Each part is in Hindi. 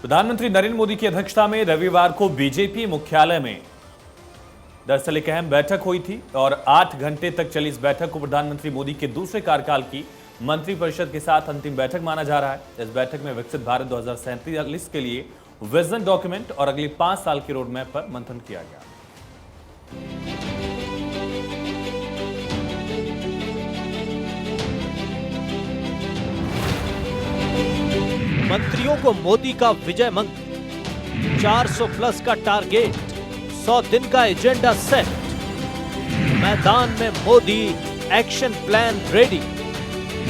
प्रधानमंत्री नरेंद्र मोदी की अध्यक्षता में रविवार को बीजेपी मुख्यालय में दरअसल एक अहम बैठक हुई थी और 8 घंटे तक चली इस बैठक को प्रधानमंत्री मोदी के दूसरे कार्यकाल की मंत्रिपरिषद के साथ अंतिम बैठक माना जा रहा है। इस बैठक में विकसित भारत 2047 के लिए विजन डॉक्यूमेंट और अगले 5 साल के रोड मैप पर मंथन किया गया। मंत्रियों को मोदी का विजय मंत्र, 400 प्लस का टारगेट, 100 दिन का एजेंडा सेट, मैदान में मोदी, एक्शन प्लान रेडी,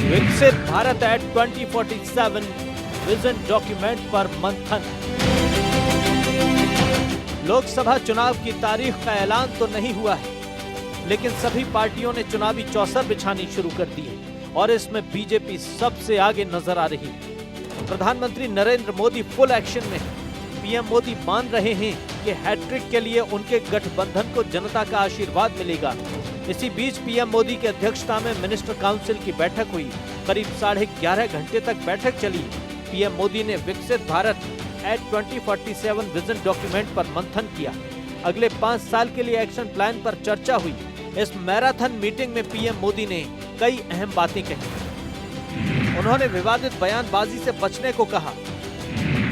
विकसित भारत एट 2047 विजन डॉक्यूमेंट पर मंथन। लोकसभा चुनाव की तारीख का ऐलान तो नहीं हुआ है, लेकिन सभी पार्टियों ने चुनावी चौसर बिछानी शुरू कर दी है और इसमें बीजेपी सबसे आगे नजर आ रही है। प्रधानमंत्री नरेंद्र मोदी फुल एक्शन में है। पीएम मोदी मान रहे हैं कि हैट्रिक के लिए उनके गठबंधन को जनता का आशीर्वाद मिलेगा। इसी बीच पीएम मोदी की अध्यक्षता में मिनिस्टर काउंसिल की बैठक हुई। करीब 11.5 घंटे तक बैठक चली। पीएम मोदी ने विकसित भारत एट 2047 विजन डॉक्यूमेंट पर मंथन किया। अगले 5 साल के लिए एक्शन प्लान पर चर्चा हुई। इस मैराथन मीटिंग में पीएम मोदी ने कई अहम बातें कही। उन्होंने विवादित बयानबाजी से बचने को कहा।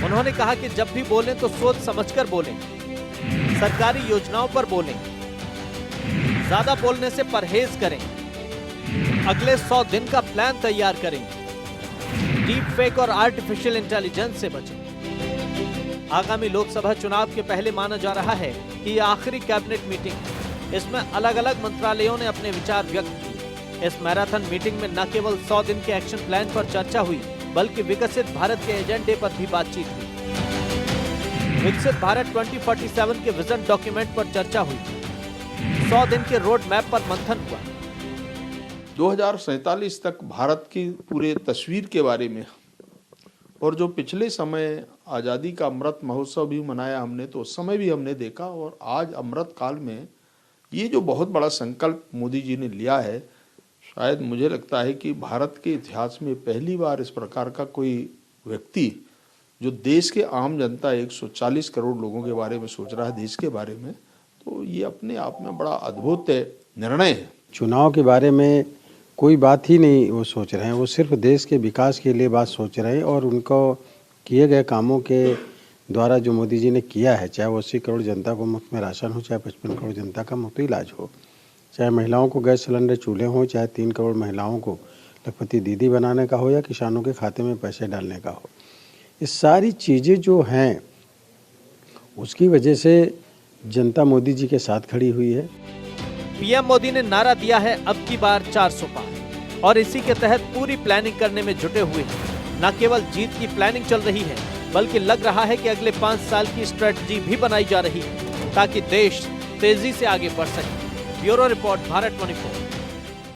उन्होंने कहा कि जब भी बोलें तो सोच समझकर बोलें, सरकारी योजनाओं पर बोलें, ज्यादा बोलने से परहेज करें, अगले 100 दिन का प्लान तैयार करें, डीप फेक और आर्टिफिशियल इंटेलिजेंस से बचें। आगामी लोकसभा चुनाव के पहले माना जा रहा है कि यह आखिरी कैबिनेट मीटिंग है। इसमें अलग अलग मंत्रालयों ने अपने विचार व्यक्त किए। इस मैराथन मीटिंग में न केवल 100 दिन के एक्शन प्लान पर चर्चा हुई, बल्कि विकसित भारत के एजेंडे पर भी बातचीत हुई। विकसित भारत 2047 के विजन डॉक्यूमेंट पर चर्चा हुई। 100 दिन के रोड मैप पर मंथन हुआ। 2047 तक भारत की पूरे तस्वीर के बारे में और जो पिछले समय आज़ादी का अमृत महोत्सव भी मनाया हमने, तो उस समय भी हमने देखा, और आज अमृत काल में ये जो बहुत बड़ा संकल्प मोदी जी ने लिया है, शायद मुझे लगता है कि भारत के इतिहास में पहली बार इस प्रकार का कोई व्यक्ति जो देश के आम जनता 140 करोड़ लोगों के बारे में सोच रहा है, देश के बारे में, तो ये अपने आप में बड़ा अद्भुत निर्णय है। चुनाव के बारे में कोई बात ही नहीं वो सोच रहे हैं, वो सिर्फ देश के विकास के लिए बात सोच रहे हैं। और उनको किए गए कामों के द्वारा जो मोदी जी ने किया है, चाहे वो 80 करोड़ जनता को मुफ्त में राशन हो, चाहे 55 करोड़ जनता का मुफ्त इलाज हो, चाहे महिलाओं को गैस सिलेंडर चूल्हे हों, चाहे 3 करोड़ महिलाओं को लखपति दीदी बनाने का हो, या किसानों के खाते में पैसे डालने का हो, ये सारी चीज़ें जो हैं उसकी वजह से जनता मोदी जी के साथ खड़ी हुई है। पीएम मोदी ने नारा दिया है अब की बार 400 पार, और इसी के तहत पूरी प्लानिंग करने में जुटे हुए हैं। न केवल जीत की प्लानिंग चल रही है, बल्कि लग रहा है कि अगले 5 साल की स्ट्रेटजी भी बनाई जा रही है ताकि देश तेजी से आगे बढ़ सके। Bureau report, Bharat 24।